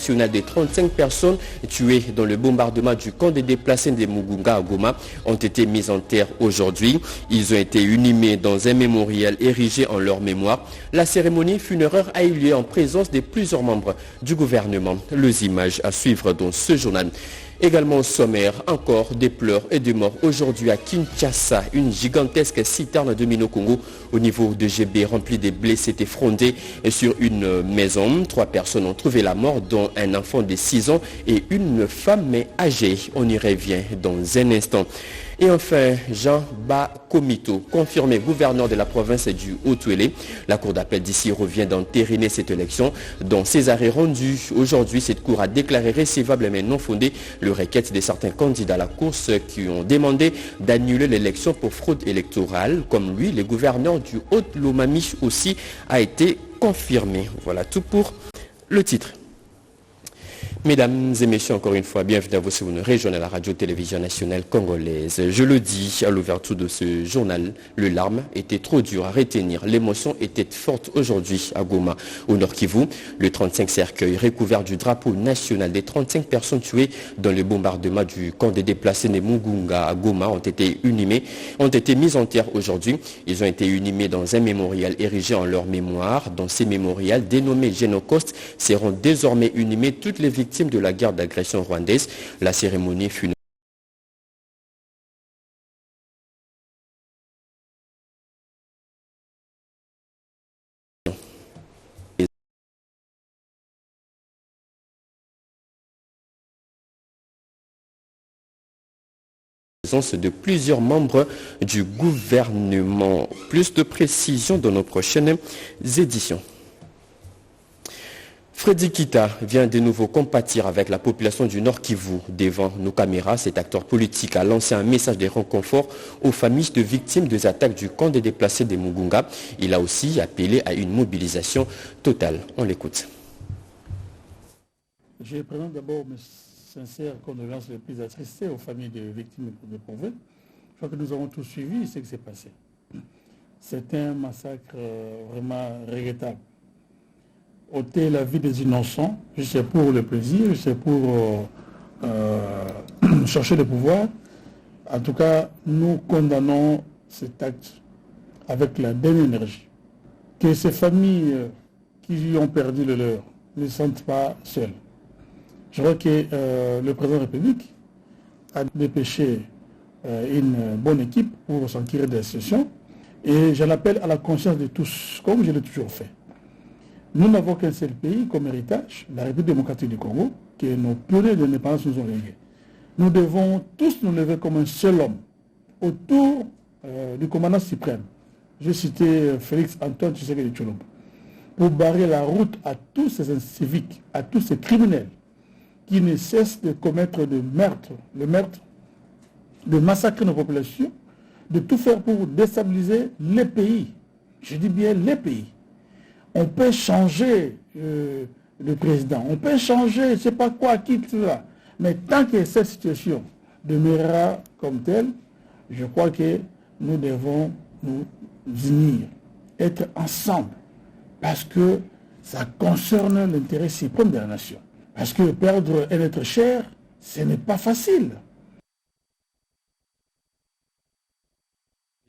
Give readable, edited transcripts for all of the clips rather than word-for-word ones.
national des 35 personnes tuées dans le bombardement du camp des déplacés de Mugunga à Goma ont été mis en terre aujourd'hui. Ils ont été inhumés dans un mémorial érigé en leur mémoire. La cérémonie funéraire a eu lieu en présence de plusieurs membres du gouvernement. Les images à suivre dans ce journal. Également au sommaire, encore des pleurs et des morts aujourd'hui à Kinshasa. Une gigantesque citerne de Mino-Congo au niveau de GB remplie de blessés était frondée sur une maison. 3 personnes ont trouvé la mort, dont un enfant de 6 ans et une femme âgée. On y revient dans un instant. Et enfin, Jean Bakomito, confirmé gouverneur de la province du Haut-Touélé. La Cour d'appel d'ici revient d'entériner cette élection. Dans ses arrêts rendus aujourd'hui, cette Cour a déclaré recevable mais non fondée le requête de certains candidats à la course qui ont demandé d'annuler l'élection pour fraude électorale. Comme lui, le gouverneur du Haut-Lomami aussi a été confirmé. Voilà tout pour le titre. Mesdames et messieurs, encore une fois, bienvenue à vous si vous nous rejoignez à la radio-télévision nationale congolaise. Je le dis à l'ouverture de ce journal, le larme était trop dur à retenir. L'émotion était forte aujourd'hui à Goma, au Nord Kivu. Le 35 cercueil recouvert du drapeau national des 35 personnes tuées dans le bombardement du camp des déplacés de Mugunga à Goma ont été mis en terre aujourd'hui. Ils ont été inhumés dans un mémorial érigé en leur mémoire. Dans ces mémorials dénommés Génocostes seront désormais inhumées toutes les victimes de la guerre d'agression rwandaise. La cérémonie fut de plusieurs membres du gouvernement. Plus de précisions dans nos prochaines éditions. Freddy Kita vient de nouveau compatir avec la population du Nord Kivu. Devant nos caméras, cet acteur politique a lancé un message de réconfort aux familles de victimes des attaques du camp des déplacés de Mugunga. Il a aussi appelé à une mobilisation totale. On l'écoute. Je présente d'abord mes sincères condoléances les plus attristées aux familles des victimes de Provence. Je crois que nous avons tous suivi ce qui s'est passé. C'est un massacre vraiment regrettable. Ôter la vie des innocents, c'est pour le plaisir, c'est pour chercher le pouvoir. En tout cas, nous condamnons cet acte avec la dernière énergie. Que ces familles qui ont perdu le leur ne se sentent pas seules. Je crois que le président de la République a dépêché une bonne équipe pour s'enquérir des situations et j'en appelle à la conscience de tous, comme je l'ai toujours fait. Nous n'avons qu'un seul pays comme héritage, la République démocratique du Congo, que nos pionniers de l'indépendance nous ont légué. Nous devons tous nous lever comme un seul homme autour du commandant suprême. J'ai cité Félix Antoine Tshisekedi Tshilombo, pour barrer la route à tous ces inciviques, à tous ces criminels qui ne cessent de commettre le meurtre, de massacrer nos populations, de tout faire pour déstabiliser les pays. Je dis bien les pays. On peut changer le président, on peut changer, je ne sais pas quoi, qui là. Mais tant que cette situation demeurera comme telle, je crois que nous devons nous unir, être ensemble, parce que ça concerne l'intérêt suprême de la nation. Parce que perdre un être cher, ce n'est pas facile.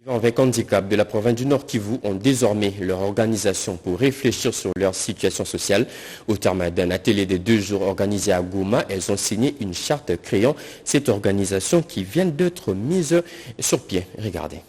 Avec handicap de la province du Nord Kivu ont désormais leur organisation pour réfléchir sur leur situation sociale. Au terme d'un atelier de 2 jours organisé à Goma, elles ont signé une charte créant cette organisation qui vient d'être mise sur pied. Regardez.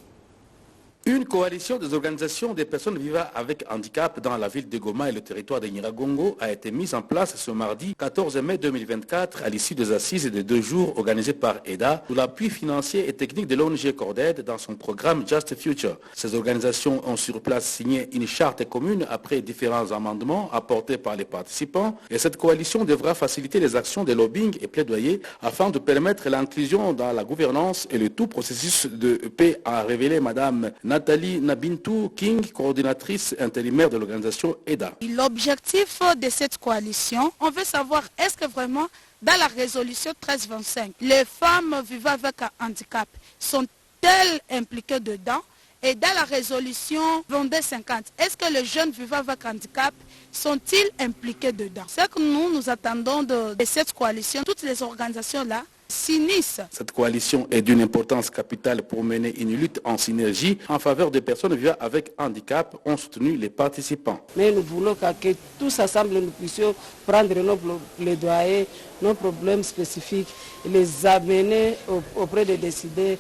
Une coalition des organisations des personnes vivant avec handicap dans la ville de Goma et le territoire de Nyiragongo a été mise en place ce mardi 14 mai 2024 à l'issue des assises de 2 jours organisées par EDA sous l'appui financier et technique de l'ONG Corded dans son programme Just Future. Ces organisations ont sur place signé une charte commune après différents amendements apportés par les participants et cette coalition devra faciliter les actions de lobbying et plaidoyer afin de permettre l'inclusion dans la gouvernance et le tout processus de paix, a révélé Madame Nathalie Nabintou King, coordinatrice intérimaire de l'organisation EDA. L'objectif de cette coalition, on veut savoir est-ce que vraiment dans la résolution 1325, les femmes vivant avec un handicap sont-elles impliquées dedans? Et dans la résolution 2250, est-ce que les jeunes vivant avec handicap sont-ils impliqués dedans? Ce que nous attendons de cette coalition, toutes les organisations-là s'unissent. Cette coalition est d'une importance capitale pour mener une lutte en synergie en faveur des personnes vivant avec handicap, ont soutenu les participants. Mais nous voulons que tous ensemble nous puissions prendre nos plaidoyers, nos problèmes spécifiques, et les amener auprès des décideurs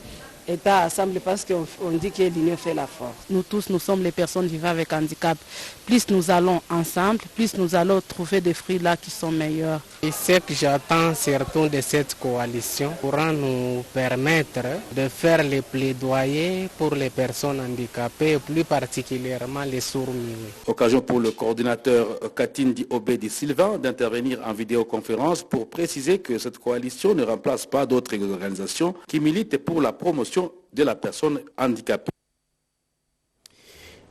État assemblée, parce qu'on dit que l'union fait la force. Nous tous, nous sommes les personnes vivant avec handicap. Plus nous allons ensemble, plus nous allons trouver des fruits là qui sont meilleurs. Et ce que j'attends surtout de cette coalition pourra nous permettre de faire les plaidoyers pour les personnes handicapées, plus particulièrement les sourds-muets. Occasion pour le coordinateur Katindi Obedi Sylvain d'intervenir en vidéoconférence pour préciser que cette coalition ne remplace pas d'autres organisations qui militent pour la promotion de la personne handicapée.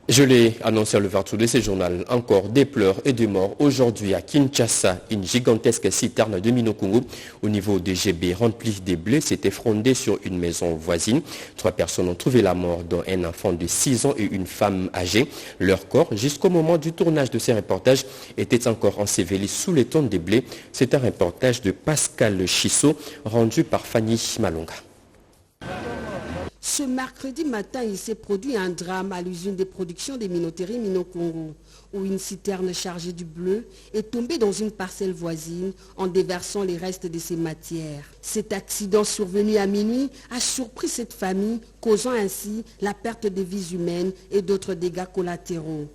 Je l'ai annoncé à l'ouverture de ce journal, encore des pleurs et des morts. Aujourd'hui à Kinshasa, une gigantesque citerne de Minokungu au niveau des GB remplie de blé s'est effondrée sur une maison voisine. 3 personnes ont trouvé la mort, dont un enfant de 6 ans et une femme âgée. Leur corps, jusqu'au moment du tournage de ces reportages, était encore enseveli sous les tonnes de blé. C'est un reportage de Pascal Chissot rendu par Fanny Malonga. Ce mercredi matin, il s'est produit un drame à l'usine de production des minoteries Minokungu, où une citerne chargée du bleu est tombée dans une parcelle voisine en déversant les restes de ses matières. Cet accident survenu à minuit a surpris cette famille, causant ainsi la perte de vies humaines et d'autres dégâts collatéraux.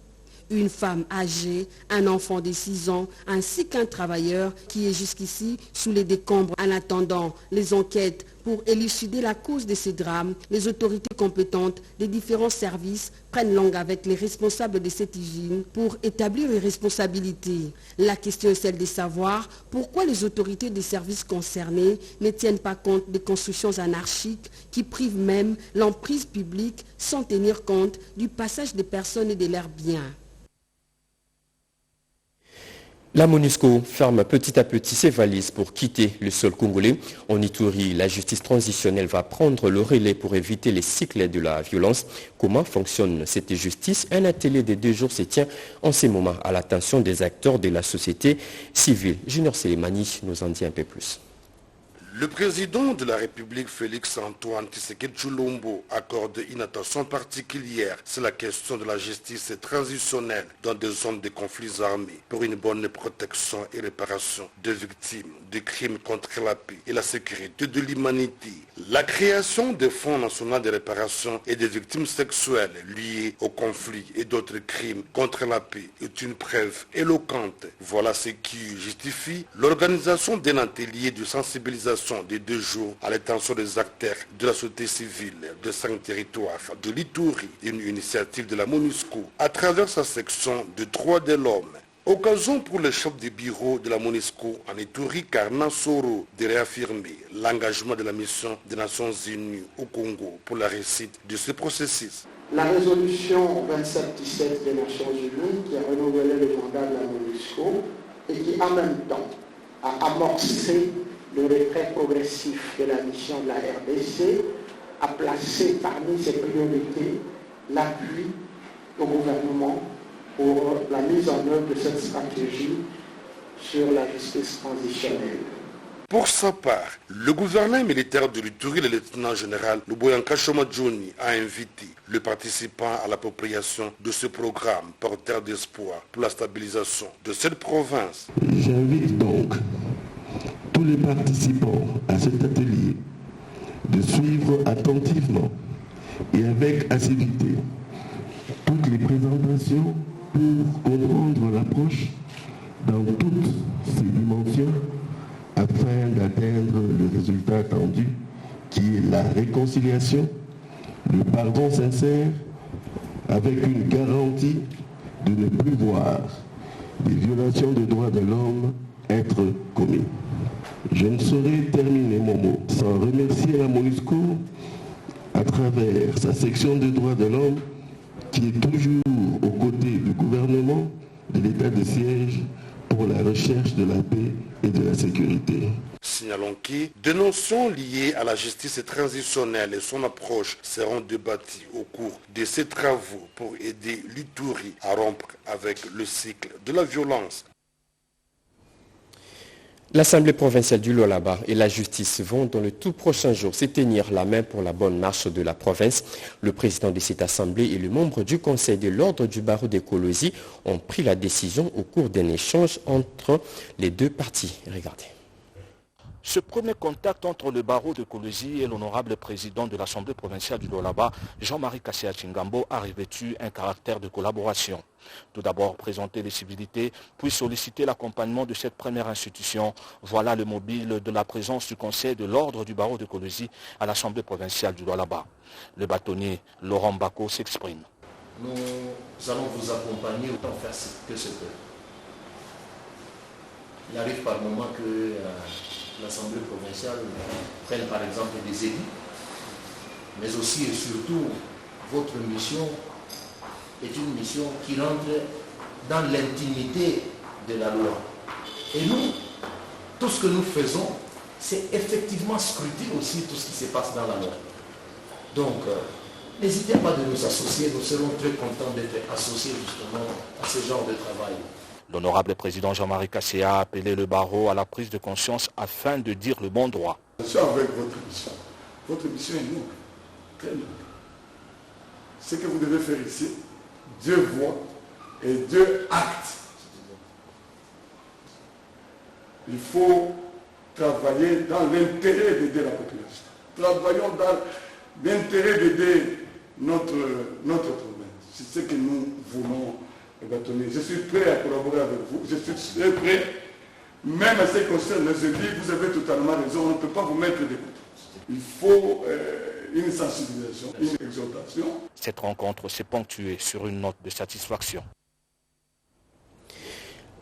Une femme âgée, un enfant de 6 ans, ainsi qu'un travailleur qui est jusqu'ici sous les décombres. En attendant les enquêtes pour élucider la cause de ces drames, les autorités compétentes des différents services prennent langue avec les responsables de cette usine pour établir les responsabilités. La question est celle de savoir pourquoi les autorités des services concernés ne tiennent pas compte des constructions anarchiques qui privent même l'emprise publique sans tenir compte du passage des personnes et de leurs biens. La MONUSCO ferme petit à petit ses valises pour quitter le sol congolais. En Ituri, la justice transitionnelle va prendre le relais pour éviter les cycles de la violence. Comment fonctionne cette justice? Un atelier de 2 jours se tient en ce moment à l'attention des acteurs de la société civile. Junior Selemani nous en dit un peu plus. Le président de la République, Félix-Antoine Tshisekedi Tshilombo, accorde une attention particulière sur la question de la justice transitionnelle dans des zones de conflits armés pour une bonne protection et réparation de victimes de crimes contre la paix et la sécurité de l'humanité. La création des fonds nationaux de réparation et des victimes sexuelles liées aux conflits et d'autres crimes contre la paix est une preuve éloquente. Voilà ce qui justifie l'organisation d'un atelier de sensibilisation de 2 jours à l'attention des acteurs de la société civile de 5 territoires de l'Ituri, une initiative de la MONUSCO à travers sa section de droits de l'homme. Occasion pour le chef de bureau de la MONUSCO en Ituri, Karna Soro, de réaffirmer l'engagement de la mission des Nations Unies au Congo pour la réussite de ce processus. La résolution 2717 des Nations Unies qui a renouvelé le mandat de la MONUSCO et qui en même temps a amorcé le retrait progressif de la mission de la RDC, a placé parmi ses priorités l'appui au gouvernement pour la mise en œuvre de cette stratégie sur la justice transitionnelle. Pour sa part, le gouverneur militaire de l'Ituri, le lieutenant-général Luboyanka Shomadjoni, a invité les participants à l'appropriation de ce programme porteur d'espoir pour la stabilisation de cette province. J'invite donc tous les participants à cet atelier de suivre attentivement et avec assiduité toutes les présentations pour comprendre l'approche dans toutes ses dimensions afin d'atteindre le résultat attendu qui est la réconciliation, le pardon sincère avec une garantie de ne plus voir des violations des droits de l'homme être commises. Je ne saurais terminer mon mot sans remercier la MONUSCO à travers sa section des droits de l'homme qui est toujours aux côtés du gouvernement de l'état de siège pour la recherche de la paix et de la sécurité. Signalons que des notions liées à la justice transitionnelle et son approche seront débattues au cours de ces travaux pour aider l'Ituri à rompre avec le cycle de la violence. L'Assemblée provinciale du Lualaba et la justice vont dans le tout prochain jour se tenir la main pour la bonne marche de la province. Le président de cette assemblée et le membre du conseil de l'ordre du barreau d'écologie ont pris la décision au cours d'un échange entre les deux parties. Regardez. Ce premier contact entre le barreau d'écologie et l'honorable président de l'Assemblée provinciale du Lualaba, Jean-Marie Kassia Chingambo, a revêtu un caractère de collaboration. Tout d'abord, présenter les civilités, puis solliciter l'accompagnement de cette première institution. Voilà le mobile de la présence du conseil de l'ordre du barreau d'écologie à l'Assemblée provinciale du Lualaba. Le bâtonnier Laurent Bako s'exprime. Nous allons vous accompagner autant faire que ce peut. Il arrive par moment que l'Assemblée provinciale prenne par exemple des élus, mais aussi et surtout votre mission est une mission qui rentre dans l'intimité de la loi. Et nous, tout ce que nous faisons, c'est effectivement scruter aussi tout ce qui se passe dans la loi. Donc, n'hésitez pas de nous associer, nous serons très contents d'être associés justement à ce genre de travail. L'honorable président Jean-Marie Kassia a appelé le barreau à la prise de conscience afin de dire le bon droit. Attention avec votre mission. Votre mission est noble, très noble. Ce que vous devez faire ici, Dieu voit et Dieu acte. Il faut travailler dans l'intérêt d'aider la population. Travaillons dans l'intérêt d'aider notre province. C'est ce que nous voulons. Je suis prêt à collaborer avec vous, je suis très prêt, même à ce qui concerne les élus, vous avez totalement raison, on ne peut pas vous mettre des coups. Il faut une sensibilisation, une exhortation. Cette rencontre s'est ponctuée sur une note de satisfaction.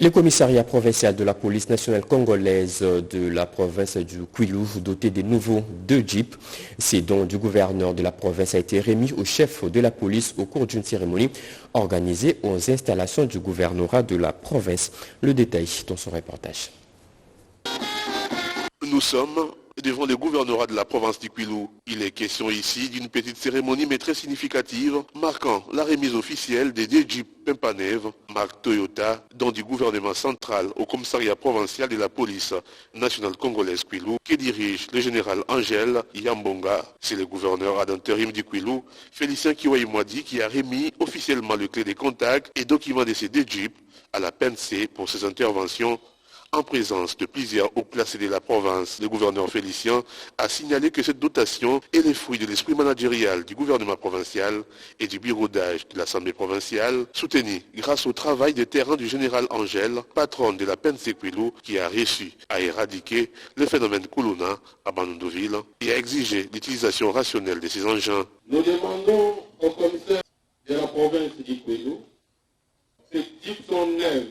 Le commissariat provincial de la police nationale congolaise de la province du Kwilu, doté des nouveaux 2 jeeps, ces dons du gouverneur de la province a été remis au chef de la police au cours d'une cérémonie organisée aux installations du gouvernorat de la province. Le détail dans son reportage. Nous sommes devant le gouvernorat de la province du Kwilu. Il est question ici d'une petite cérémonie mais très significative, marquant la remise officielle des 2 jeeps Pimpanev, marque Toyota, dont du gouvernement central au commissariat provincial de la police nationale congolaise Kwilu, qui dirige le général Angèle Yambonga. C'est le gouverneur ad intérim du Kwilu, Félicien Kiwaïmouadi, qui a remis officiellement le clé des contacts et documents de ces 2 jeeps à la PNC pour ses interventions. En présence de plusieurs hauts placés de la province, le gouverneur Félicien a signalé que cette dotation est le fruit de l'esprit managérial du gouvernement provincial et du bureau d'âge de l'Assemblée provinciale, soutenu grâce au travail de terrain du général Angèle, patron de la PNC Kwilu, qui a réussi à éradiquer le phénomène Kuluna à Bandunduville et a exigé l'utilisation rationnelle de ces engins. Nous demandons au commissaire de la province du Kwilu, ces types sont neufs,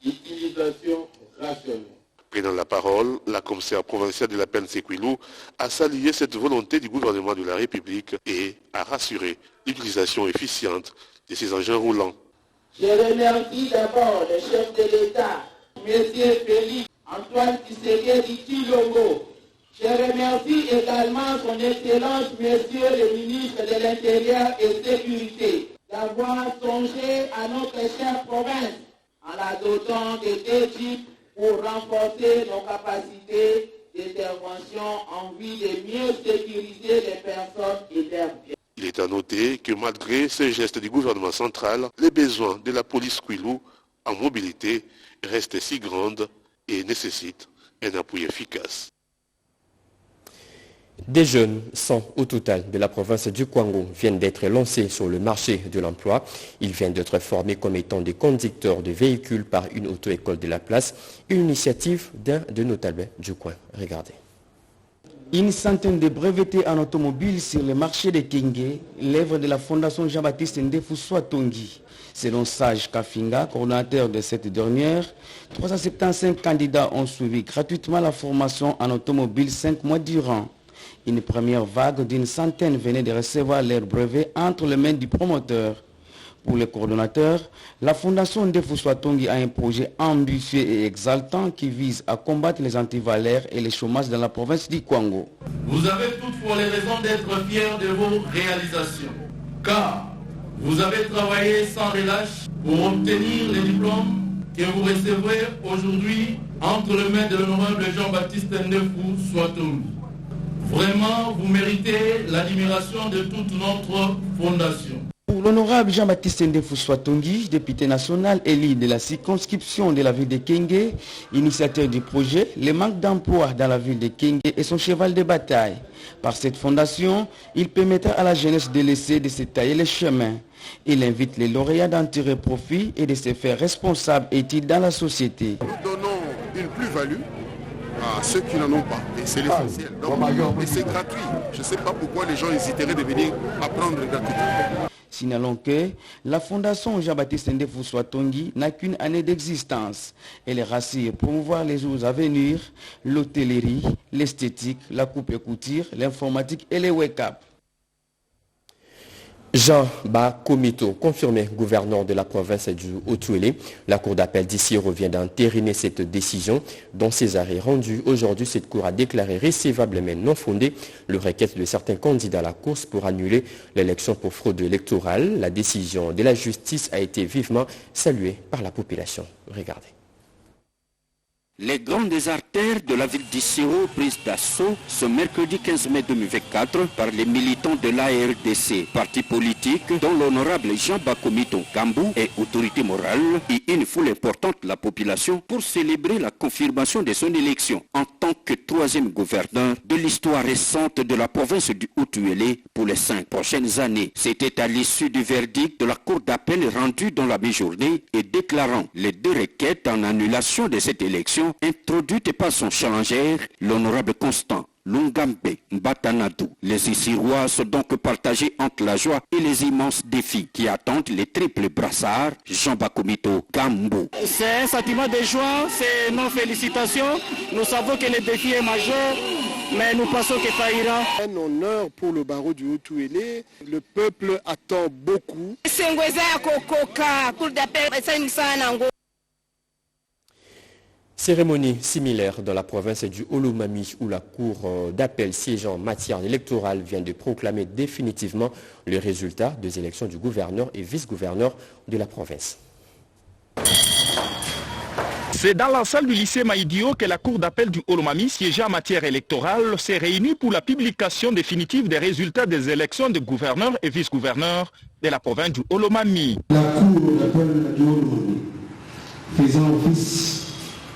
utilisation rationnelle. Prenant la parole, la commissaire provinciale de la PNC Kwilu a salué cette volonté du gouvernement de la République et a rassuré l'utilisation efficiente de ces engins roulants. Je remercie d'abord le chef de l'État, M. Félix Antoine Tshisekedi Tshilombo. Je remercie également son Excellence, Monsieur le ministre de l'Intérieur et Sécurité, d'avoir songé à notre chère province en la dotant de 2 jeeps pour renforcer nos capacités d'intervention en vue de mieux sécuriser les personnes et leurs biens. Il est à noter que malgré ces gestes du gouvernement central, les besoins de la police Kwilu en mobilité restent si grands et nécessitent un appui efficace. Des jeunes, 100 au total de la province du Kwango, viennent d'être lancés sur le marché de l'emploi. Ils viennent d'être formés comme étant des conducteurs de véhicules par une auto-école de la place, une initiative d'un de nos talibans du coin. Regardez. Une centaine de brevetés en automobile sur le marché de Kenge, l'œuvre de la fondation Jean-Baptiste Ndefousoua Tongi. Selon Sage Kafinga, coordonnateur de cette dernière, 375 candidats ont suivi gratuitement la formation en automobile 5 mois durant. Une première vague d'une centaine venait de recevoir leur brevet entre les mains du promoteur. Pour le coordonnateur, la Fondation Ndefuswa Tongi a un projet ambitieux et exaltant qui vise à combattre les antivalaires et les chômages dans la province du Kwango. Vous avez toutefois les raisons d'être fiers de vos réalisations, car vous avez travaillé sans relâche pour obtenir les diplômes que vous recevrez aujourd'hui entre les mains de l'honorable Jean-Baptiste Ndefuswa Tongi. Vraiment, vous méritez l'admiration de toute notre fondation. Pour l'honorable Jean-Baptiste Ndefuswa Tongi, député national élu de la circonscription de la ville de Kenge, initiateur du projet, le manque d'emploi dans la ville de Kenge est son cheval de bataille. Par cette fondation, il permettra à la jeunesse de laisser de se tailler les chemins. Il invite les lauréats d'en tirer profit et de se faire responsables et utiles dans la société. Nous donnons une plus-value à ceux qui n'en ont pas, et c'est l'essentiel. Et c'est gratuit. Je ne sais pas pourquoi les gens hésiteraient de venir apprendre gratuitement. Signalons que la fondation Jean-Baptiste Ndefuswa Tongi n'a qu'une année d'existence. Elle est rassure promouvoir les jours à venir, l'hôtellerie, l'esthétique, la coupe et couture, l'informatique et les wake-up. Jean Bakomito, confirmé gouverneur de la province du Haut-Uélé. La cour d'appel d'ici revient d'entériner cette décision. Dans ses arrêts rendus aujourd'hui, cette cour a déclaré recevable mais non fondée le requête de certains candidats à la course pour annuler l'élection pour fraude électorale. La décision de la justice a été vivement saluée par la population. Regardez. Les grandes artères de la ville d'Issiro prises d'assaut ce mercredi 15 mai 2024 par les militants de l'ARDC, parti politique dont l'honorable Jean Bakomito Gambou est autorité morale et une foule importante de la population pour célébrer la confirmation de son élection en tant que troisième gouverneur de l'histoire récente de la province du Haut-Uélé pour les 5 prochaines années. C'était à l'issue du verdict de la cour d'appel rendu dans la mi-journée et déclarant les deux requêtes en annulation de cette élection introduite par son challenger, l'honorable Constant Lungambe Mbatanadou. Les Issirois sont donc partagés entre la joie et les immenses défis qui attendent les triples brassards Jean Bakomito Gambou. C'est un sentiment de joie, c'est nos félicitations. Nous savons que le défi est majeur, mais nous pensons que ça ira. Un honneur pour le barreau du Haut-Uélé. Le peuple attend beaucoup. Cérémonie similaire dans la province du Olomami où la cour d'appel siégeant en matière électorale vient de proclamer définitivement le résultat des élections du gouverneur et vice-gouverneur de la province. C'est dans la salle du lycée Maïdio que la cour d'appel du Olomami siégeant en matière électorale s'est réunie pour la publication définitive des résultats des élections de gouverneur et vice-gouverneur de la province du Olomami. La cour d'appel du Olomami, faisant office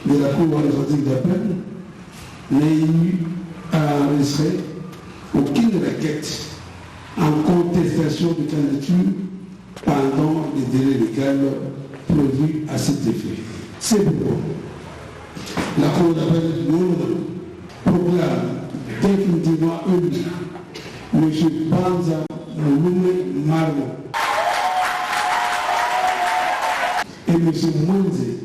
de la Cour administrative d'appel, n'est eu à enregistrer aucune requête en contestation de candidature pendant les délais légaux prévus à cet effet. C'est pourquoi la Cour d'appel proclame définitivement élu M. Banza Mouloumé Marmo et M. Mwanze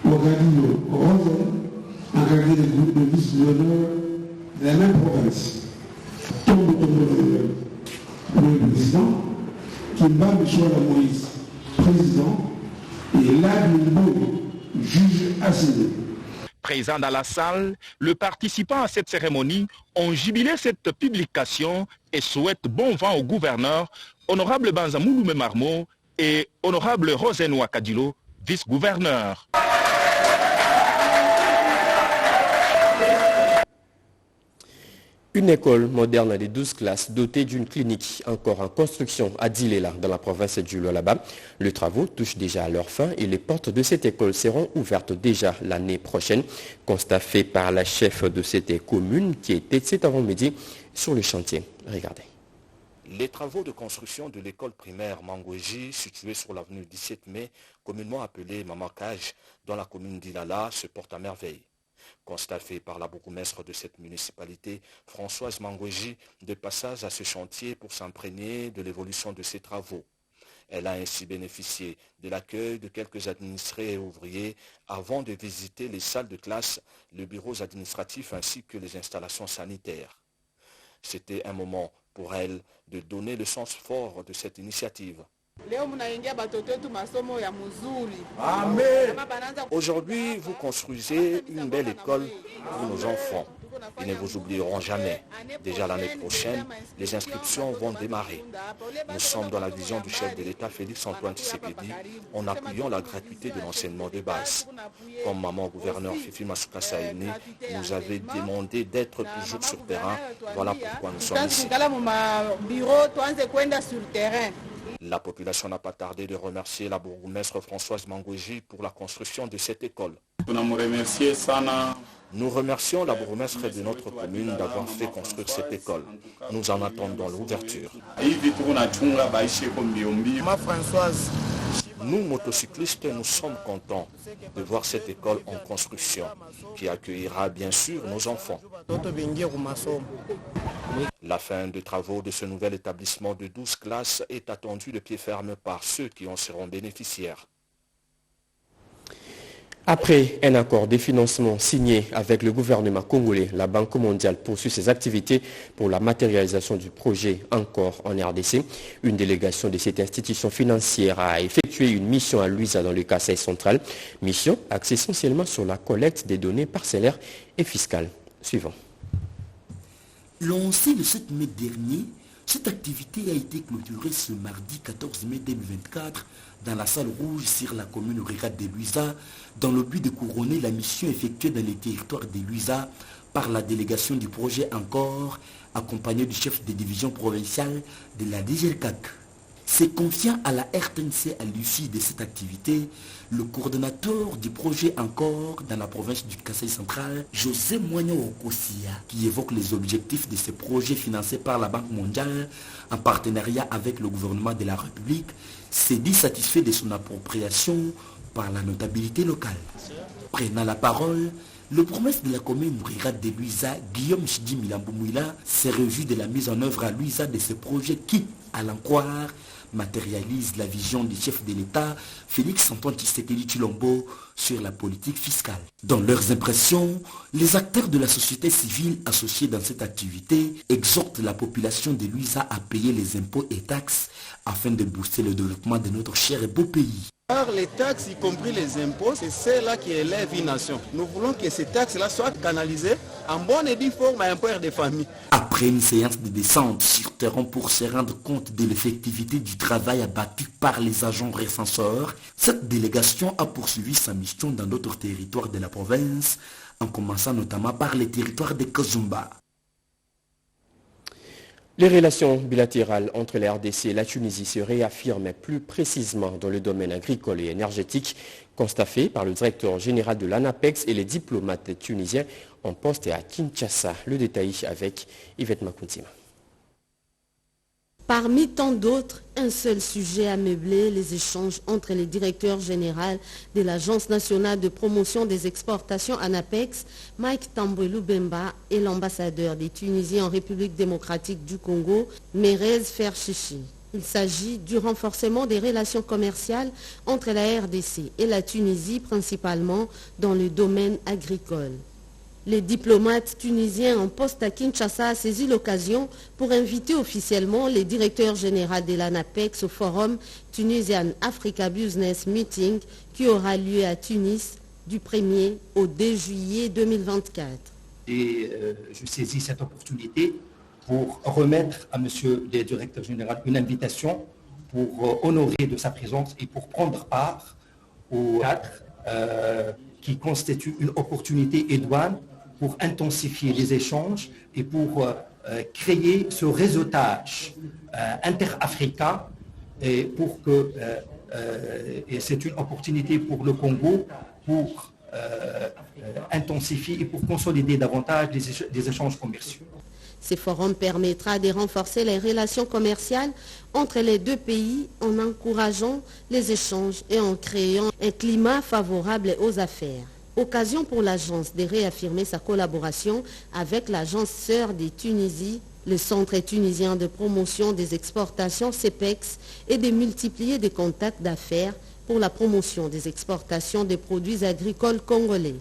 Ouagadino Rosen, engagé le groupe de vice-gouverneurs de la même province. Tombe le président, Kimba Michola Moïse, président, et Ladimbo, juge assigné. Présent dans la salle, les participants à cette cérémonie ont jubilé cette publication et souhaitent bon vent au gouverneur, honorable Banza Mouloumé Marmo et honorable Rosen Ouakadilo, vice-gouverneur. Une école moderne de 12 classes dotée d'une clinique encore en construction à Dilela dans la province du Lualaba. Les travaux touchent déjà à leur fin et les portes de cette école seront ouvertes déjà l'année prochaine. Constat fait par la chef de cette commune qui était cet avant-midi sur le chantier. Regardez. Les travaux de construction de l'école primaire Mangouéji, située sur l'avenue 17 mai, communément appelée Mamakage, dans la commune d'Ilala, se porte à merveille. Constat fait par la bourgmestre de cette municipalité, Françoise Mangouéji, de passage à ce chantier pour s'imprégner de l'évolution de ses travaux. Elle a ainsi bénéficié de l'accueil de quelques administrés et ouvriers avant de visiter les salles de classe, les bureaux administratifs ainsi que les installations sanitaires. C'était un moment pour elle de donner le sens fort de cette initiative. Aujourd'hui, vous construisez une belle école pour nos enfants. Ils ne vous oublieront jamais. Déjà l'année prochaine, les inscriptions vont démarrer. Nous sommes dans la vision du chef de l'État Félix Antoine Tshisekedi en appuyant la gratuité de l'enseignement de base. Comme maman gouverneur Fifi Masuka Saïné nous avait demandé d'être toujours sur terrain, voilà pourquoi nous sommes ici. La population n'a pas tardé de remercier la bourgmestre Françoise Mangouji pour la construction de cette école. Nous remercions la bourgmestre de notre commune d'avoir fait construire cette école. Nous en attendons l'ouverture. Nous, motocyclistes, nous sommes contents de voir cette école en construction qui accueillera bien sûr nos enfants. La fin des travaux de ce nouvel établissement de 12 classes est attendue de pied ferme par ceux qui en seront bénéficiaires. Après un accord de financement signé avec le gouvernement congolais, la Banque mondiale poursuit ses activités pour la matérialisation du projet encore en RDC. Une délégation de cette institution financière a effectué une mission à Luisa dans le Kasaï central. Mission axée essentiellement sur la collecte des données parcellaires et fiscales. Suivant. Lancée le 7 mai dernier, cette activité a été clôturée ce mardi 14 mai 2024 dans la salle rouge sur la commune rurale de Luisa, dans le but de couronner la mission effectuée dans les territoires de Luisa par la délégation du projet Encore, accompagnée du chef de division provinciale de la DGRCAC. C'est confiant à la RTNC à l'issue de cette activité, le coordonnateur du projet Encore dans la province du Kasaï central, José Moigno Okosia, qui évoque les objectifs de ce projet financé par la Banque mondiale en partenariat avec le gouvernement de la République, s'est dit satisfait de son appropriation par la notabilité locale. Prenant la parole, le promesse de la commune rurale de Luisa, Guillaume Chidi Milamboumoula, s'est réjoui de la mise en œuvre à Luisa de ce projet qui, à l'en croire, matérialise la vision du chef de l'État, Félix Antoine Tshisekedi Tshilombo, sur la politique fiscale. Dans leurs impressions, les acteurs de la société civile associés dans cette activité exhortent la population de Luisa à payer les impôts et taxes afin de booster le développement de notre cher et beau pays. Par les taxes, y compris les impôts, c'est celle-là qui élève une nation. Nous voulons que ces taxes-là soient canalisées en bonne et due forme à un père de famille. Après une séance de descente sur terrain pour se rendre compte de l'effectivité du travail abattu par les agents recenseurs, cette délégation a poursuivi sa mission dans d'autres territoires de la province, en commençant notamment par les territoires de Kazumba. Les relations bilatérales entre la RDC et la Tunisie se réaffirment plus précisément dans le domaine agricole et énergétique, constaté par le directeur général de l'ANAPEX et les diplomates tunisiens en poste à Kinshasa. Le détail avec Yvette Makountima. Parmi tant d'autres, un seul sujet a meublé les échanges entre les directeurs généraux de l'Agence nationale de promotion des exportations ANAPEX, Mike Tambouelou Bemba, et l'ambassadeur des Tunisiens en République démocratique du Congo, Merez Ferchichi. Il s'agit du renforcement des relations commerciales entre la RDC et la Tunisie, principalement dans le domaine agricole. Les diplomates tunisiens en poste à Kinshasa ont saisi l'occasion pour inviter officiellement les directeurs généraux de l'ANAPEX au forum Tunisian Africa Business Meeting qui aura lieu à Tunis du 1er au 2 juillet 2024. Et je saisis cette opportunité pour remettre à monsieur le directeur général une invitation pour honorer de sa présence et pour prendre part au cadre qui constitue une opportunité idoine pour intensifier les échanges et pour créer ce réseautage interafricain et pour que et c'est une opportunité pour le Congo pour intensifier et pour consolider davantage des échanges commerciaux. Ce forum permettra de renforcer les relations commerciales entre les deux pays en encourageant les échanges et en créant un climat favorable aux affaires. Occasion pour l'agence de réaffirmer sa collaboration avec l'agence sœur de Tunisie, le Centre tunisien de promotion des exportations CEPEX, et de multiplier des contacts d'affaires pour la promotion des exportations des produits agricoles congolais.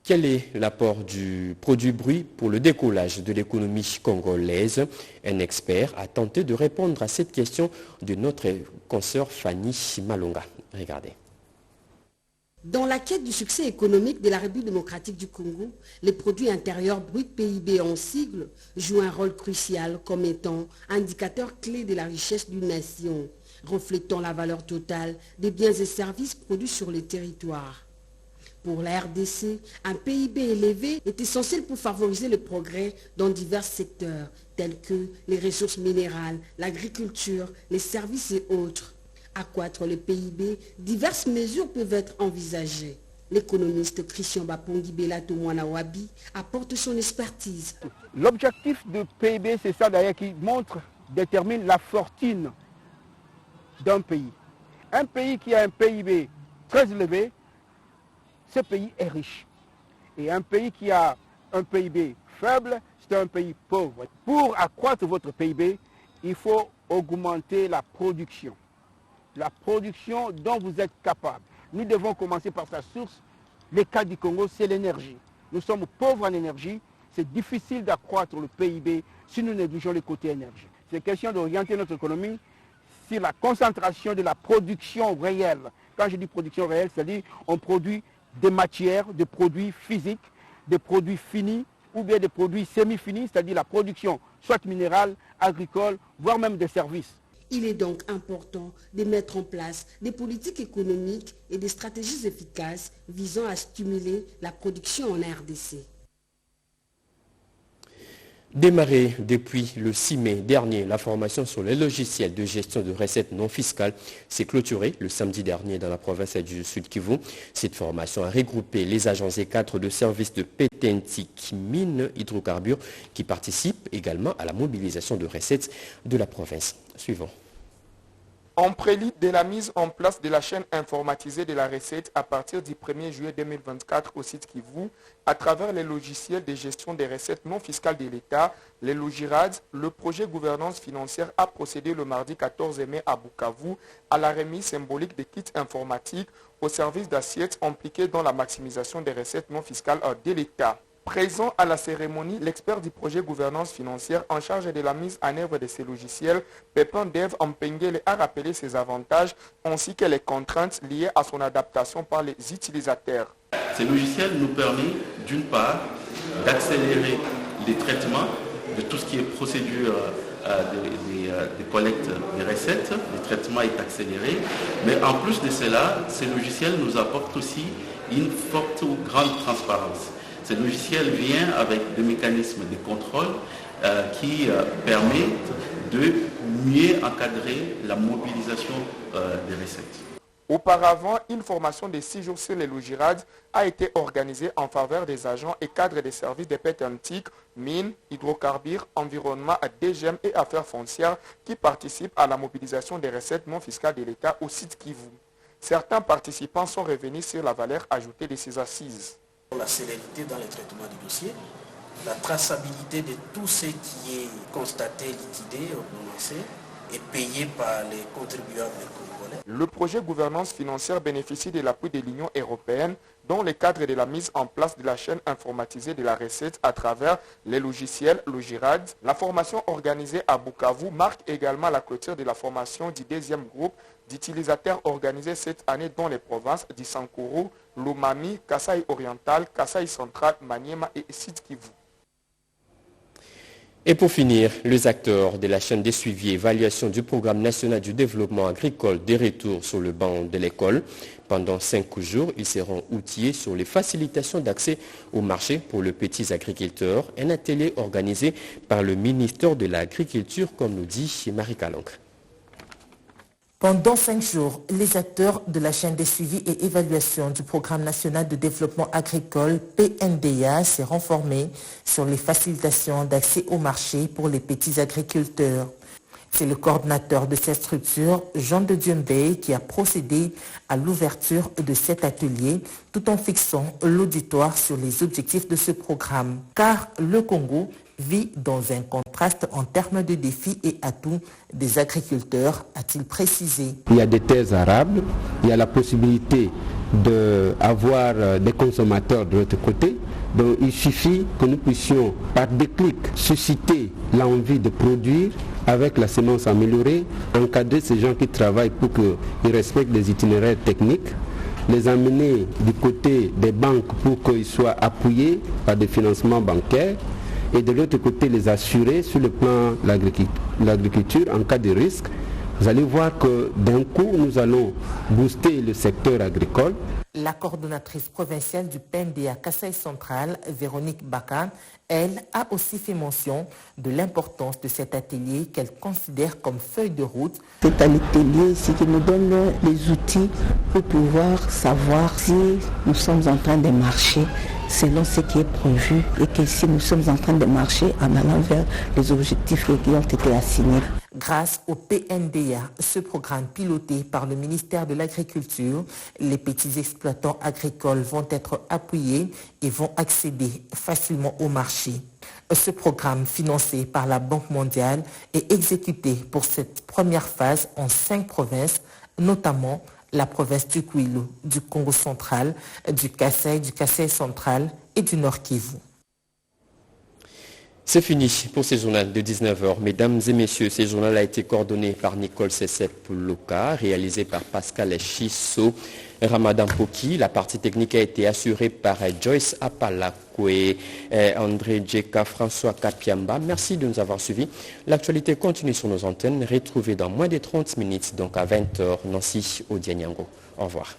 Quel est l'apport du produit bruit pour le décollage de l'économie congolaise? Un expert a tenté de répondre à cette question de notre consoeur Fanny Malonga. Regardez. Dans la quête du succès économique de la République démocratique du Congo, les produits intérieurs bruts PIB en sigle jouent un rôle crucial comme étant indicateur clé de la richesse d'une nation, reflétant la valeur totale des biens et services produits sur le territoire. Pour la RDC, un PIB élevé est essentiel pour favoriser le progrès dans divers secteurs, tels que les ressources minérales, l'agriculture, les services et autres. Accroître le PIB, diverses mesures peuvent être envisagées. L'économiste Christian Bapongi Belato Mwanawabi apporte son expertise. L'objectif de PIB, c'est ça d'ailleurs qui détermine la fortune d'un pays. Un pays qui a un PIB très élevé, ce pays est riche. Et un pays qui a un PIB faible, c'est un pays pauvre. Pour accroître votre PIB, il faut augmenter la production. La production dont vous êtes capable. Nous devons commencer par sa source. Le cas du Congo, c'est l'énergie. Nous sommes pauvres en énergie. C'est difficile d'accroître le PIB si nous négligeons le côté énergie. C'est question d'orienter notre économie sur la concentration de la production réelle. Quand je dis production réelle, c'est-à-dire on produit des matières, des produits physiques, des produits finis ou bien des produits semi-finis, c'est-à-dire la production soit minérale, agricole, voire même des services. Il est donc important de mettre en place des politiques économiques et des stratégies efficaces visant à stimuler la production en RDC. Démarré depuis le 6 mai dernier, la formation sur les logiciels de gestion de recettes non fiscales s'est clôturée le samedi dernier dans la province du Sud Kivu. Cette formation a regroupé les agents et cadres de services de Pétentique Mines Hydrocarbures qui participent également à la mobilisation de recettes de la province. Suivant. En prélude de la mise en place de la chaîne informatisée de la recette à partir du 1er juillet 2024 au site Kivu, à travers les logiciels de gestion des recettes non fiscales de l'État, les Logirad, le projet gouvernance financière a procédé le mardi 14 mai à Bukavu à la remise symbolique des kits informatiques au service d'assiettes impliqués dans la maximisation des recettes non fiscales de l'État. Présent à la cérémonie, l'expert du projet gouvernance financière en charge de la mise en œuvre de ces logiciels, Pépin Dev Ampengele, a rappelé ses avantages ainsi que les contraintes liées à son adaptation par les utilisateurs. Ces logiciels nous permettent d'une part d'accélérer les traitements de tout ce qui est procédure de collecte des recettes. Le traitement est accéléré, mais en plus de cela, ces logiciels nous apportent aussi une forte ou grande transparence. Ce logiciel vient avec des mécanismes de contrôle qui permettent de mieux encadrer la mobilisation des recettes. Auparavant, une formation de 6 jours sur les Logirad a été organisée en faveur des agents et cadres des services de Pétentique, mines, hydrocarbures, environnement, DGM et affaires foncières qui participent à la mobilisation des recettes non fiscales de l'État au site Kivu. Certains participants sont revenus sur la valeur ajoutée de ces assises. La célérité dans le traitement du dossier, la traçabilité de tout ce qui est constaté, liquidé, renoncé et payé par les contribuables congolais. Le projet gouvernance financière bénéficie de l'appui de l'Union européenne dans le cadre de la mise en place de la chaîne informatisée de la recette à travers les logiciels Logirad. La formation organisée à Bukavu marque également la clôture de la formation du deuxième groupe d'utilisateurs organisés cette année dans les provinces du Sankuru, Lomami, Kasai Oriental, Kasai Central, Maniema et Sud Kivu. Et pour finir, les acteurs de la chaîne de suivi et évaluation du programme national du développement agricole des retours sur le banc de l'école. Pendant 5 jours, ils seront outillés sur les facilitations d'accès au marché pour les petits agriculteurs. Un atelier organisé par le ministère de l'Agriculture, comme nous dit Marie Kalonk. Pendant 5 jours, les acteurs de la chaîne de suivi et évaluation du Programme national de développement agricole PNDA seront formés sur les facilitations d'accès au marché pour les petits agriculteurs. C'est le coordinateur de cette structure, Jean de Dieumbey, qui a procédé à l'ouverture de cet atelier tout en fixant l'auditoire sur les objectifs de ce programme. Car le Congo vit dans un contraste en termes de défis et atouts des agriculteurs, a-t-il précisé. Il y a des terres arables, il y a la possibilité d'avoir des consommateurs de l'autre côté. Donc il suffit que nous puissions par déclic susciter l'envie de produire avec la semence améliorée, encadrer ces gens qui travaillent pour qu'ils respectent les itinéraires techniques, les amener du côté des banques pour qu'ils soient appuyés par des financements bancaires et de l'autre côté les assurer sur le plan de l'agriculture en cas de risque. Vous allez voir que d'un coup nous allons booster le secteur agricole. La coordonnatrice provinciale du PNDA Kasaï Central, Véronique Bakan, elle a aussi fait mention de l'importance de cet atelier qu'elle considère comme feuille de route. C'est un atelier ici qui nous donne les outils pour pouvoir savoir si nous sommes en train de marcher selon ce qui est prévu et que si nous sommes en train de marcher en allant vers les objectifs qui ont été assignés. Grâce au PNDA, ce programme piloté par le ministère de l'Agriculture, les petits exploitants agricoles vont être appuyés et vont accéder facilement au marché. Ce programme financé par la Banque mondiale est exécuté pour cette première phase en 5 provinces, notamment la province du Kwilu, du Congo central, du Kasaï central et du Nord Kivu. C'est fini pour ce journal de 19h. Mesdames et messieurs, ce journal a été coordonné par Nicole Sessep-Loka, réalisé par Pascal Chisso, Ramadan Poki. La partie technique a été assurée par Joyce Apalakwe, André Djeka, François Kapiamba. Merci de nous avoir suivis. L'actualité continue sur nos antennes, retrouvée dans moins de 30 minutes, donc à 20h, Nancy Odianyango. Au revoir.